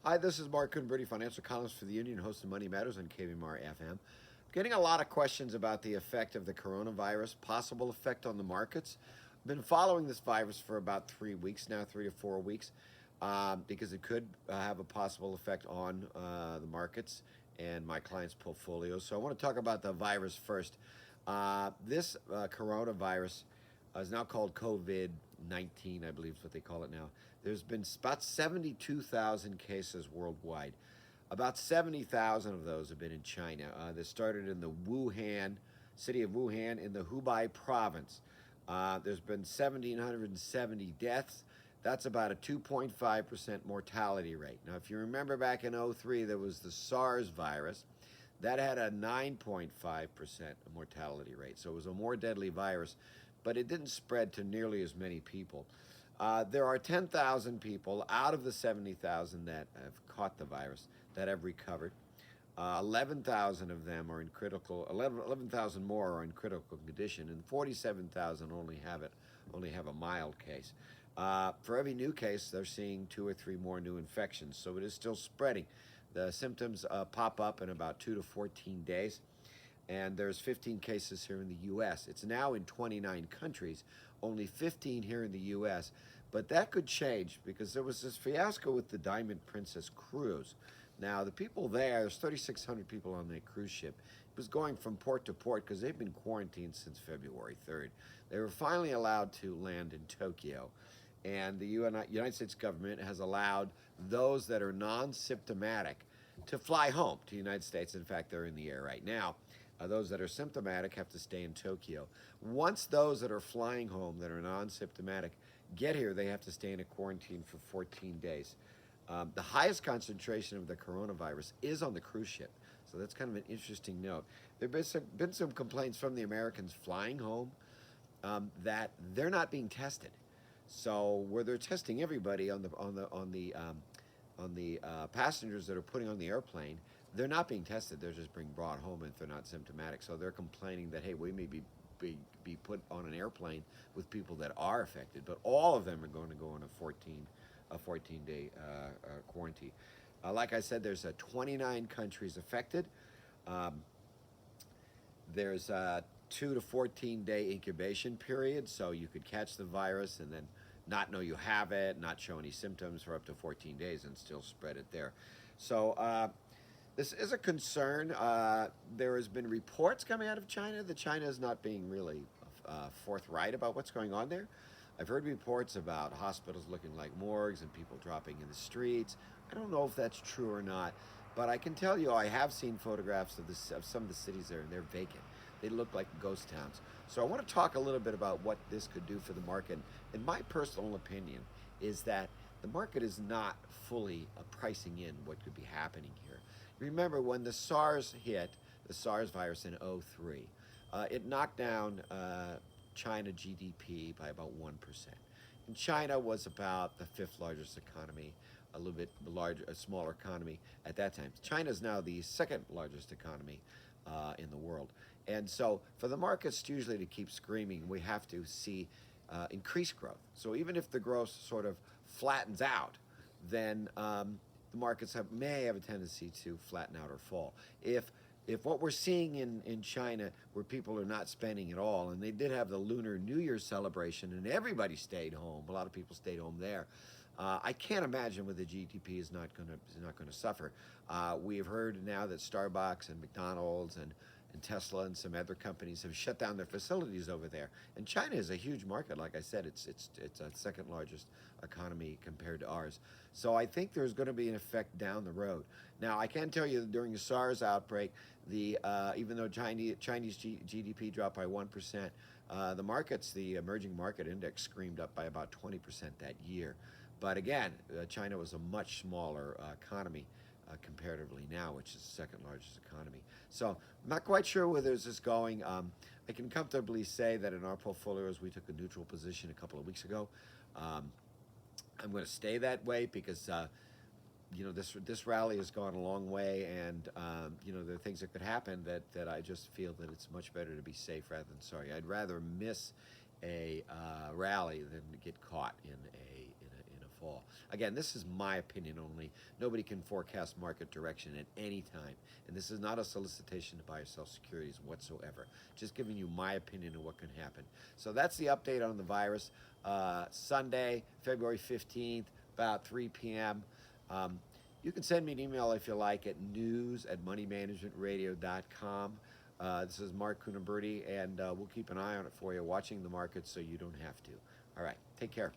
Hi, this is Marc Cuniberti, financial columnist for the Union, host of Money Matters on KVMR FM. Getting a lot of questions about the effect of the coronavirus, possible effect on the markets. I've been following this virus for about 3 weeks now, 3 to 4 weeks, because it could have a possible effect on the markets and my clients' portfolios. So I want to talk about the virus first. This coronavirus is now called COVID 19, I believe is what they call it now. There's been about 72,000 cases worldwide. About 70,000 of those have been in China. This started in the city of Wuhan in the Hubei province. There's been 1,770 deaths. That's about a 2.5% mortality rate. Now, if you remember back in '03, there was the SARS virus. That had a 9.5% mortality rate. So it was a more deadly virus, but it didn't spread to nearly as many people. There are 10,000 people out of the 70,000 that have caught the virus that have recovered. 11,000 of them are in 11,000 more are in critical condition, and 47,000 only have a mild case. For every new case, they're seeing 2 or 3 more new infections, so it is still spreading. The symptoms pop up in about 2 to 14 days, and there's 15 cases here in the U.S. It's now in 29 countries, only 15 here in the U.S., but that could change because there was this fiasco with the Diamond Princess cruise. Now, the people there's 3,600 people on that cruise ship. It was going from port to port because they've been quarantined since February 3rd. They were finally allowed to land in Tokyo, and the United States government has allowed those that are non-symptomatic to fly home to the United States. In fact, they're in the air right now. Those that are symptomatic have to stay in Tokyo. Once those that are flying home that are non-symptomatic get here, they have to stay in a quarantine for 14 days. The highest concentration of the coronavirus is on the cruise ship. So that's kind of an interesting note. There have been some complaints from the Americans flying home that they're not being tested. So where they're testing everybody on the passengers that are putting on the airplane, they're not being tested. They're just being brought home if they're not symptomatic. So they're complaining that, hey, we may be put on an airplane with people that are affected, but all of them are going to go on a 14-day quarantine. Like I said, there's 29 countries affected. There's a 2 to 14-day incubation period, so you could catch the virus and then not know you have it, not show any symptoms for up to 14 days and still spread it there. So this is a concern. There has been reports coming out of China that China is not being really forthright about what's going on there. I've heard reports about hospitals looking like morgues and people dropping in the streets. I don't know if that's true or not, but I can tell you I have seen photographs of some of the cities there, and they're vacant. They look like ghost towns. So I want to talk a little bit about what this could do for the market. And my personal opinion is that the market is not fully pricing in what could be happening here. Remember, when the SARS hit, the SARS virus in '03, it knocked down China GDP by about 1%. And China was about the 5th largest economy, a little bit larger, a smaller economy at that time. China is now the 2nd largest economy in the world. And so for the markets usually to keep screaming, we have to see increased growth. So even if the growth sort of flattens out, then the markets may have a tendency to flatten out or fall. If what we're seeing in China, where people are not spending at all, and they did have the Lunar New Year celebration, and everybody stayed home. A lot of people stayed home there. I can't imagine where the GDP is not going to suffer. We have heard now that Starbucks and McDonald's and Tesla and some other companies have shut down their facilities over there. And China is a huge market. Like I said, it's a 2nd largest economy compared to ours. So I think there's going to be an effect down the road. Now, I can tell you that during the SARS outbreak, even though Chinese GDP dropped by 1%, the emerging market index screamed up by about 20% that year. But again, China was a much smaller economy comparatively now, which is the 2nd largest economy. So I'm not quite sure where this is going. I can comfortably say that in our portfolios, we took a neutral position a couple of weeks ago. I'm going to stay that way because this rally has gone a long way, and there are things that could happen that I just feel that it's much better to be safe rather than sorry. I'd rather miss a rally than get caught in a fall. Again, this is my opinion only. Nobody can forecast market direction at any time. And this is not a solicitation to buy or sell securities whatsoever. Just giving you my opinion of what can happen. So that's the update on the virus. Sunday, February 15th, about 3 p.m. You can send me an email if you like at news@moneymanagementradio.com. This is Marc Cuniberti, and we'll keep an eye on it for you, watching the market so you don't have to. All right, take care.